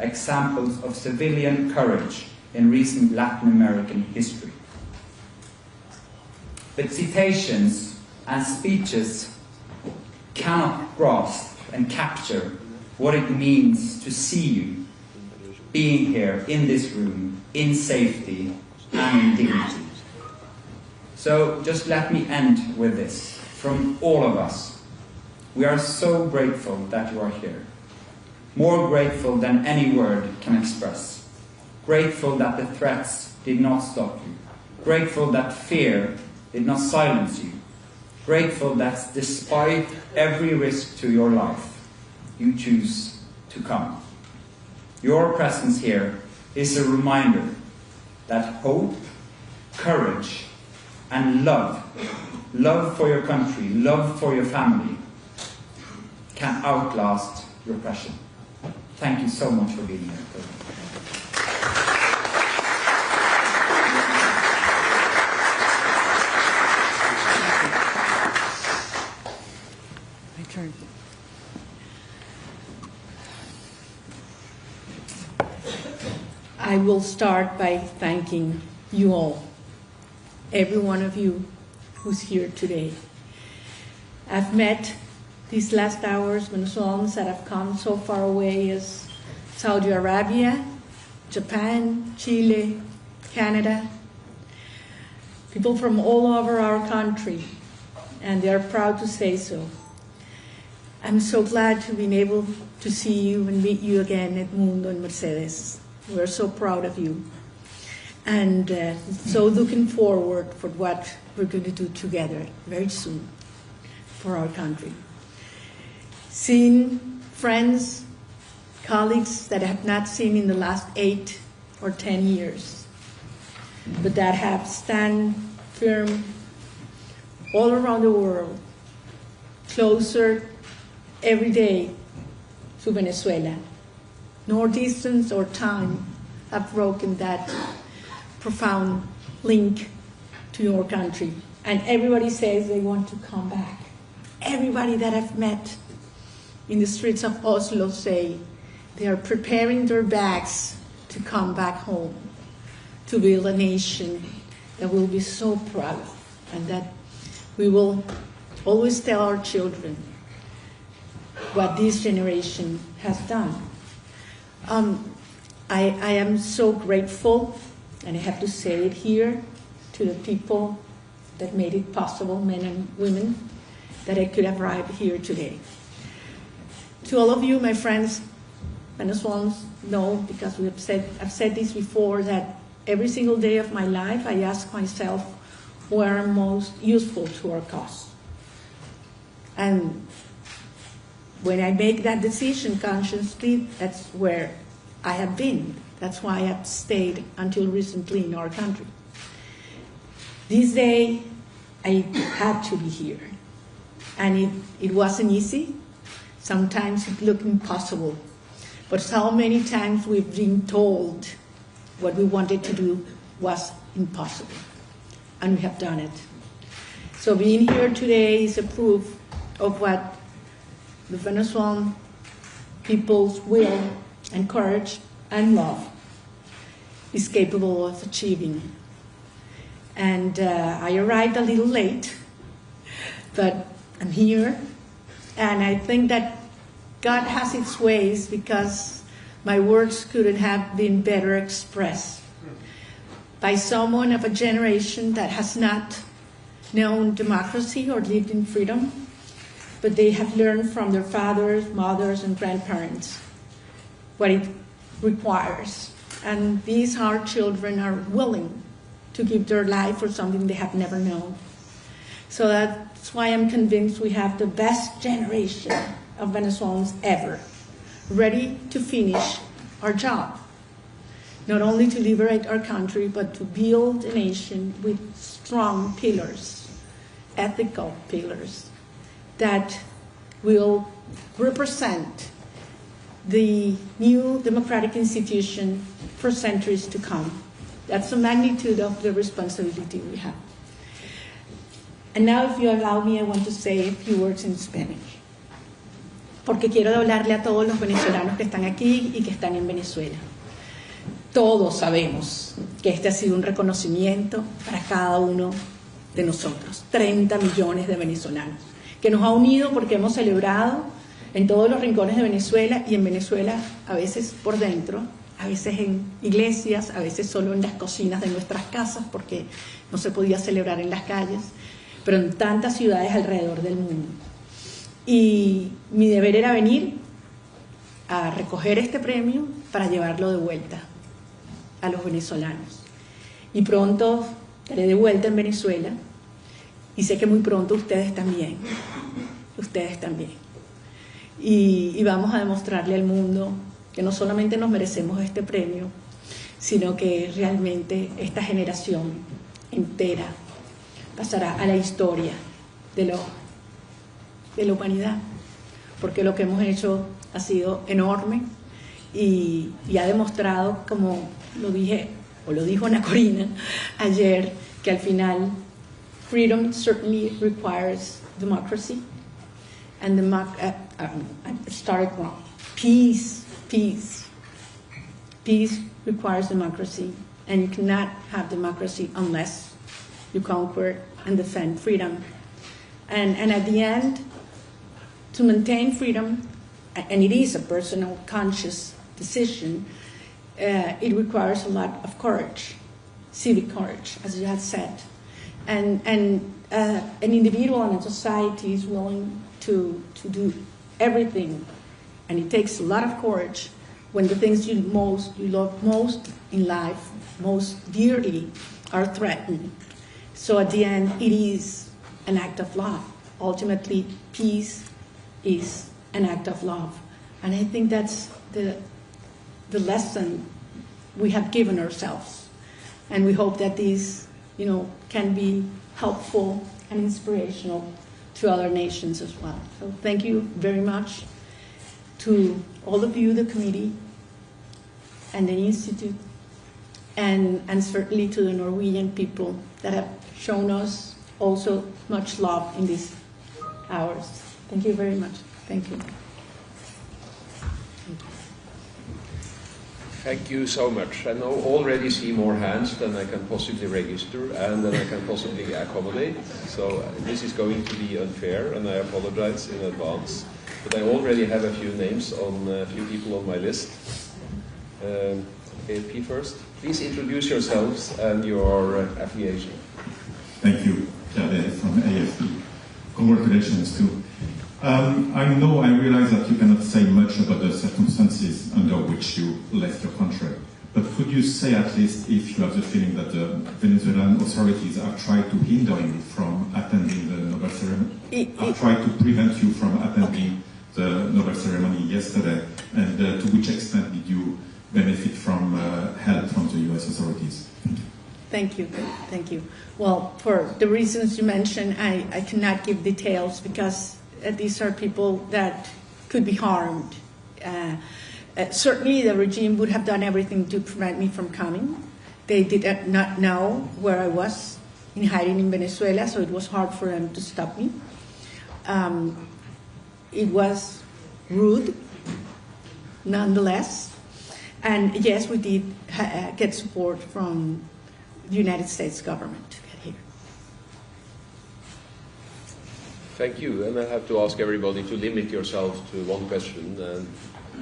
examples of civilian courage in recent Latin American history. But citations and speeches cannot grasp and capture what it means to see you being here in this room in safety and in dignity. So just let me end with this. From all of us, we are so grateful that you are here. More grateful than any word can express. Grateful that the threats did not stop you. Grateful that fear did not silence you. Grateful that despite every risk to your life, you choose to come. Your presence here is a reminder that hope, courage, and love for your country, love for your family, can outlast repression. Thank you so much for being here. My turn. I will start by thanking you all, every one of you who's here today. I've met these last hours Venezuelans that have come so far away as Saudi Arabia, Japan, Chile, Canada, people from all over our country, and they are proud to say so. I'm so glad to be able to see you and meet you again at Mundo and Mercedes. We're so proud of you, and so looking forward for what we're going to do together very soon for our country. Seeing friends, colleagues that I have not seen in the last 8 or 10 years, but that have stand firm all around the world, closer every day to Venezuela. Nor distance or time have broken that profound link to your country. And everybody says they want to come back. Everybody that I've met in the streets of Oslo say they are preparing their bags to come back home, to build a nation that we'll be so proud of, and that we will always tell our children what this generation has done. I am so grateful, and I have to say it here, to the people that made it possible, men and women, that I could have arrived here today. To all of you, my friends, Venezuelans know, because I've said this before, that every single day of my life I ask myself where I'm most useful to our cause. And when I make that decision consciously, that's where I have been. That's why I have stayed until recently in our country. This day, I had to be here. And it wasn't easy. Sometimes it looked impossible. But so many times we've been told what we wanted to do was impossible. And we have done it. So being here today is a proof of what the Venezuelan people's will and courage and love is capable of achieving. And I arrived a little late, but I'm here, and I think that God has its ways, because my words couldn't have been better expressed by someone of a generation that has not known democracy or lived in freedom, but they have learned from their fathers, mothers, and grandparents what it requires. And these hard children are willing to give their life for something they have never known. So that's why I'm convinced we have the best generation of Venezuelans ever, ready to finish our job. Not only to liberate our country, but to build a nation with strong pillars, ethical pillars, that will represent the new democratic institution for centuries to come. That's the magnitude of the responsibility we have. And now, if you allow me, I want to say a few words in Spanish. porque quiero hablarle a todos los venezolanos que están aquí y que están en Venezuela. Todos sabemos que este ha sido un reconocimiento para cada uno de nosotros, 30 millones de venezolanos, que nos ha unido porque hemos celebrado en todos los rincones de Venezuela, y en Venezuela a veces por dentro, a veces en iglesias, a veces solo en las cocinas de nuestras casas porque no se podía celebrar en las calles, pero en tantas ciudades alrededor del mundo. Y mi deber era venir a recoger este premio para llevarlo de vuelta a los venezolanos. Y pronto estaré de vuelta en Venezuela, y sé que muy pronto ustedes también. Y vamos a demostrarle al mundo que no solamente nos merecemos este premio, sino que realmente esta generación entera pasará a la historia de la humanidad, porque lo que hemos hecho ha sido enorme y ha demostrado, como lo dijo Maria Corina ayer, que al final freedom certainly requires democracy, and I started wrong. Peace requires democracy, and you cannot have democracy unless you conquer and defend freedom. And at the end, to maintain freedom, and it is a personal, conscious decision, it requires a lot of courage, civic courage, as you have said. And an individual and a society is willing to do everything, and it takes a lot of courage when the things you love most in life, most dearly, are threatened. So at the end, it is an act of love. Ultimately, peace is an act of love. And I think that's the lesson we have given ourselves. And we hope that these, can be helpful and inspirational to other nations as well. So thank you very much to all of you, the committee and the Institute, and certainly to the Norwegian people that have shown us also much love in these hours. Thank you very much. Thank you. Thank you so much. I now already see more hands than I can possibly register and than I can possibly accommodate. So this is going to be unfair, and I apologize in advance. But I already have a few names on a few people on my list. AP first. Please introduce yourselves and your affiliation. Thank you, Pierre from AFP. Congratulations too. I realize that you cannot say much about the circumstances under which you left your country, but could you say at least if you have the feeling that the Venezuelan authorities have tried to hinder you from attending the Nobel ceremony, have tried to prevent you from attending the Nobel ceremony yesterday, and to which extent did you benefit from help from the US authorities? Thank you. Thank you. Well, for the reasons you mentioned, I cannot give details because these are people that could be harmed. Certainly the regime would have done everything to prevent me from coming. They did not know where I was in hiding in Venezuela, so it was hard for them to stop me. It was rude, nonetheless. And yes, we did get support from the United States government to get here. Thank you. And I have to ask everybody to limit yourself to one question and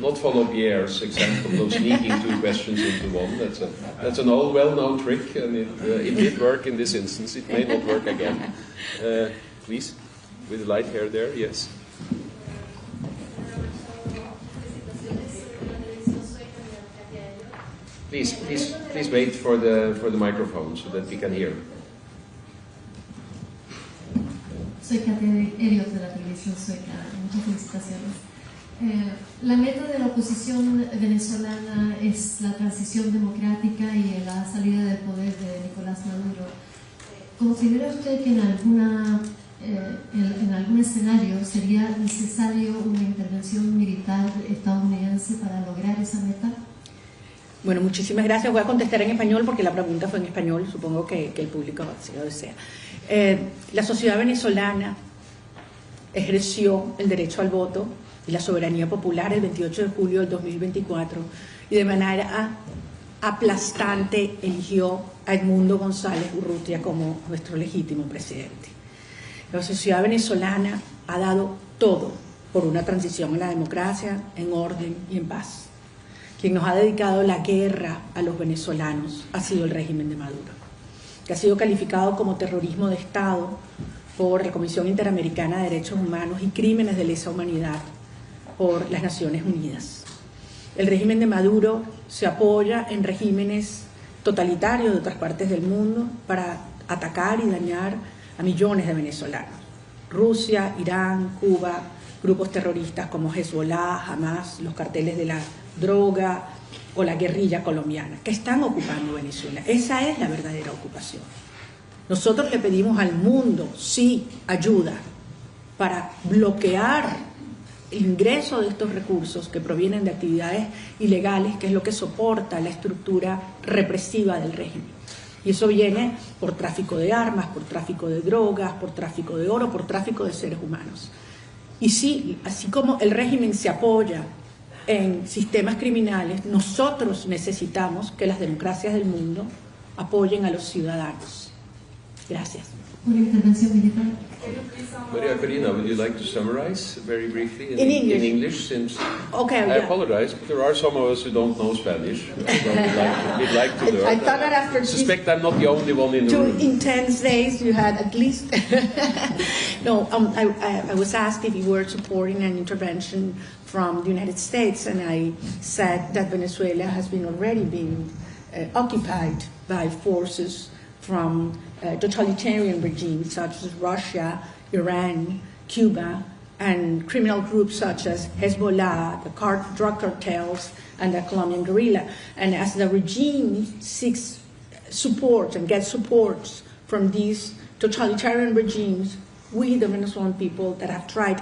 not follow Pierre's example of sneaking two questions into one. That's an old, well-known trick, and it did work in this instance. It may not work again. Please, with the light hair there, yes. Please wait for the microphone so that we can hear. Soy Katia Elliot de la televisión sueca. Muchas felicitaciones. La meta de la oposición venezolana es la transición democrática y la salida del poder de Nicolás Maduro. ¿Considera usted que en algún escenario sería necesario una intervención militar estadounidense para lograr esa meta? Bueno, muchísimas gracias. Voy a contestar en español porque la pregunta fue en español. Supongo que el público así lo desea. La sociedad venezolana ejerció el derecho al voto y la soberanía popular el 28 de julio del 2024 y de manera aplastante eligió a Edmundo González Urrutia como nuestro legítimo presidente. La sociedad venezolana ha dado todo por una transición a la democracia, en orden y en paz. Quien nos ha dedicado la guerra a los venezolanos ha sido el régimen de Maduro, que ha sido calificado como terrorismo de Estado por la Comisión Interamericana de Derechos Humanos y crímenes de lesa humanidad por las Naciones Unidas. El régimen de Maduro se apoya en regímenes totalitarios de otras partes del mundo para atacar y dañar a millones de venezolanos. Rusia, Irán, Cuba, grupos terroristas como Hezbollah, Hamas, los carteles de la droga o la guerrilla colombiana, que están ocupando Venezuela. Esa es la verdadera ocupación. Nosotros le pedimos al mundo, sí, ayuda para bloquear el ingreso de estos recursos que provienen de actividades ilegales, que es lo que soporta la estructura represiva del régimen. Y eso viene por tráfico de armas, por tráfico de drogas, por tráfico de oro, por tráfico de seres humanos. Y sí, así como el régimen se apoya en sistemas criminales, nosotros necesitamos que las democracias del mundo apoyen a los ciudadanos. Gracias. Una intervención militar. Maria Corina, would you like to summarize very briefly In English? In English, since Okay, I apologize, but there are some of us who don't know Spanish. So we'd like to learn. I thought that after I suspect I'm not the only one in the 2 room. intense days you had at least. No, I was asked if you were supporting an intervention from the United States, and I said that Venezuela has been already been occupied by forces from totalitarian regimes such as Russia, Iran, Cuba, and criminal groups such as Hezbollah, the drug cartels, and the Colombian guerrilla. And as the regime seeks support and gets support from these totalitarian regimes, we, the Venezuelan people that have tried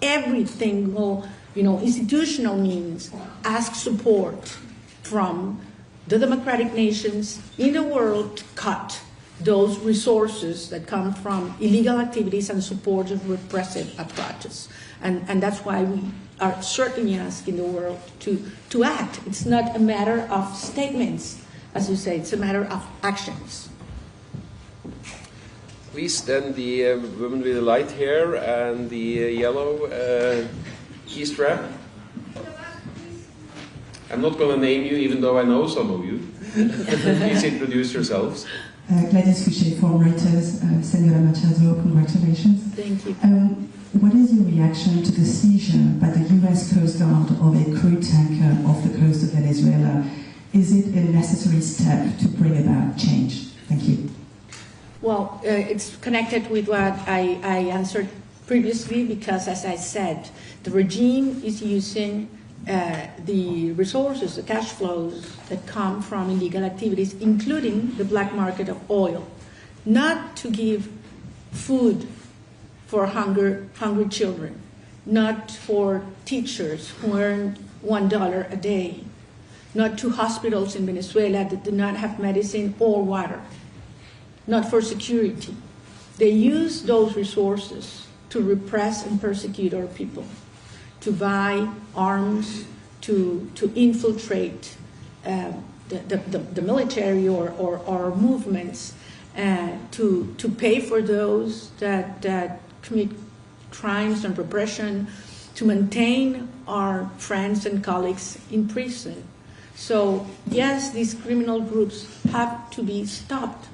every single, institutional means, ask support from the democratic nations in the world to cut those resources that come from illegal activities and support of repressive approaches. And that's why we are certainly asking the world to act. It's not a matter of statements, as you say, it's a matter of actions. Please, then the woman with the light hair and the yellow key strap. I'm not going to name you, even though I know some of you. Please introduce yourselves. Gladys Fouché from Reuters. Senora Machado, congratulations. Thank you. What is your reaction to the seizure by the US Coast Guard of a crude tanker off the coast of Venezuela? Is it a necessary step to bring about change? Thank you. Well, it's connected with what I answered previously, because, as I said, the regime is using the resources, the cash flows that come from illegal activities, including the black market of oil, not to give food for hungry children, not for teachers who earn $1 a day, not to hospitals in Venezuela that do not have medicine or water, not for security. They use those resources to repress and persecute our people, to buy arms, to infiltrate the military or movements, to pay for those that commit crimes and repression, to maintain our friends and colleagues in prison. So yes, these criminal groups have to be stopped,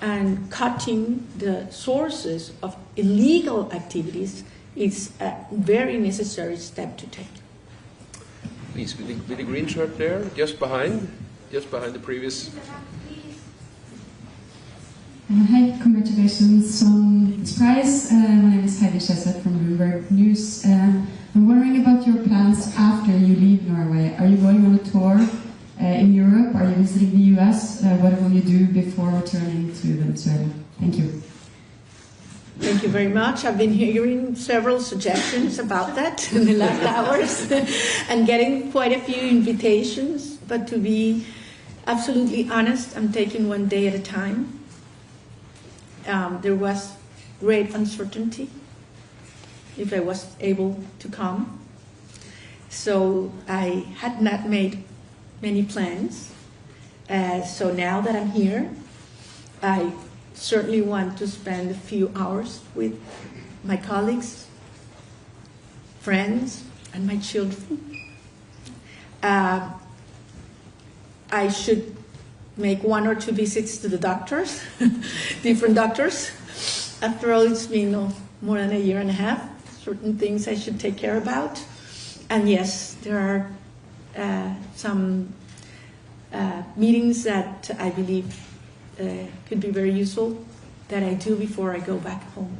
and cutting the sources of illegal activities is a very necessary step to take. Please, with the green shirt there, just behind the previous. Hi, congratulations on this prize. My name is Heidi Shesset from Bloomberg News. I'm wondering about your plans after you leave Norway. Are you going on a tour in Europe? Are you visiting the US? What will you do before returning to Venezuela? Thank you. Thank you very much. I've been hearing several suggestions about that in the last hours and getting quite a few invitations. But to be absolutely honest, I'm taking one day at a time. There was great uncertainty if I was able to come. So I had not made many plans. So now that I'm here, I certainly want to spend a few hours with my colleagues, friends, and my children. I should make 1 or 2 visits to the doctors, different doctors. After all, it's been more than a year and a half. Certain things I should take care about. And yes, there are some meetings that I believe could be very useful that I do before I go back home.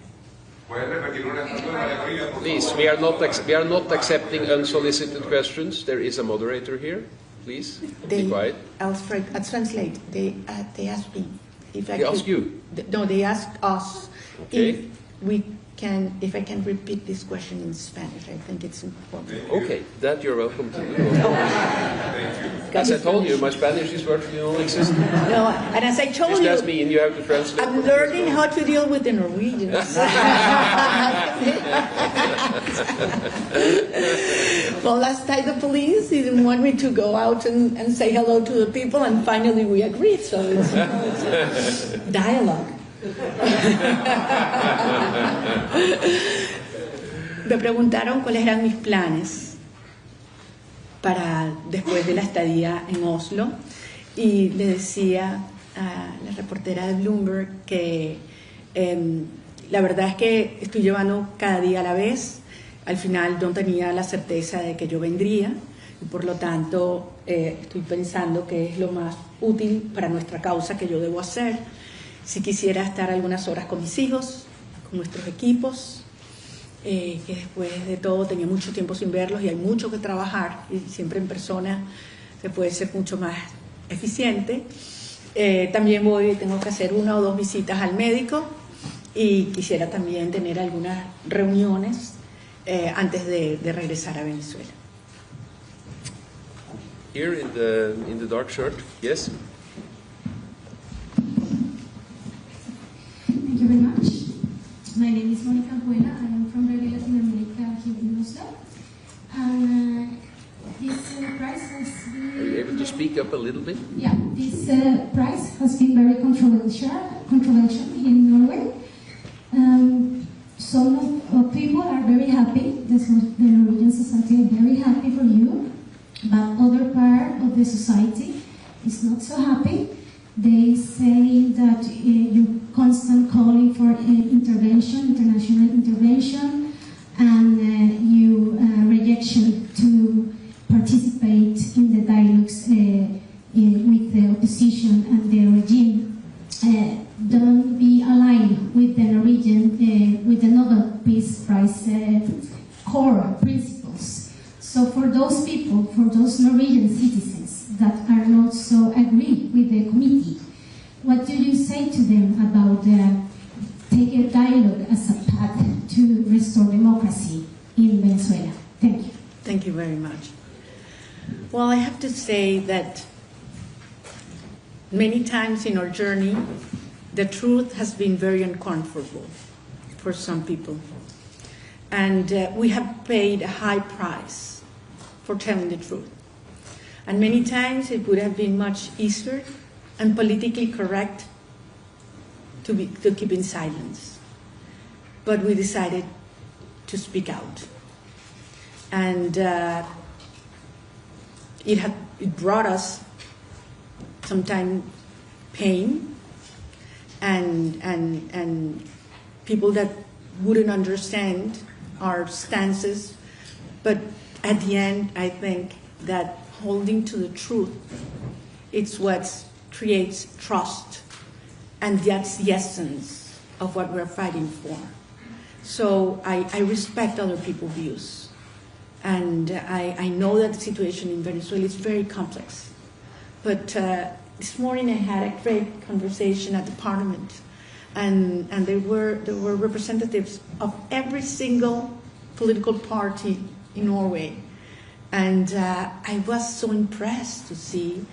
Please, we are not accepting unsolicited questions. There is a moderator here. Please, be quiet. I'll translate. They asked me if I could. They asked you? No, they asked us Okay. if I can repeat this question in Spanish. I think it's important. Okay, that you're welcome to do. As I told you, my Spanish is virtually non-existent. No, and as I told Just you, ask me and you have to translate. I'm learning how to deal with the Norwegians. Well, last time the police didn't want me to go out and say hello to the people, and finally we agreed. So it's a dialogue. Me preguntaron cuáles eran mis planes para después de la estadía en Oslo, y le decía a la reportera de Bloomberg que la verdad es que estoy llevando cada día a la vez. Al final no tenía la certeza de que yo vendría, y por lo tanto estoy pensando que es lo más útil para nuestra causa que yo debo hacer. Si quisiera estar algunas horas con mis hijos, con nuestros equipos, que después de todo tenía mucho tiempo sin verlos y hay mucho que trabajar, y siempre en persona se puede ser mucho más eficiente. También tengo que hacer 1 o 2 visitas al médico, y quisiera también tener algunas reuniones antes de regresar a Venezuela. Here in the dark shirt, yes. Thank you very much. My name is Mónica Juela. I am from Radio Latin America here in Oslo. And this prize has been... Are you able to speak up a little bit? Yeah, this prize has been very controversial in Norway. Some people are very happy. The Norwegian society are very happy for you, but other part of the society is not so happy. They say that you constant calling for intervention, international intervention, and you rejection to participate in the dialogues with the opposition and the regime. Don't be aligned with the Norwegian, with the Nobel Peace Prize core principles. So for those people, for those Norwegian citizens that are not so agree with the committee, what do you say to them about take a dialogue as a path to restore democracy in Venezuela? Thank you. Thank you very much. Well, I have to say that many times in our journey, the truth has been very uncomfortable for some people. And we have paid a high price for telling the truth. And many times it would have been much easier and politically correct to keep in silence. But we decided to speak out. And it brought us sometimes pain and people that wouldn't understand our stances. But at the end, I think that holding to the truth, it's what creates trust, and that's the essence of what we're fighting for. So I respect other people's views, and I know that the situation in Venezuela is very complex. But this morning I had a great conversation at the Parliament, and there were representatives of every single political party in Norway, and I was so impressed to see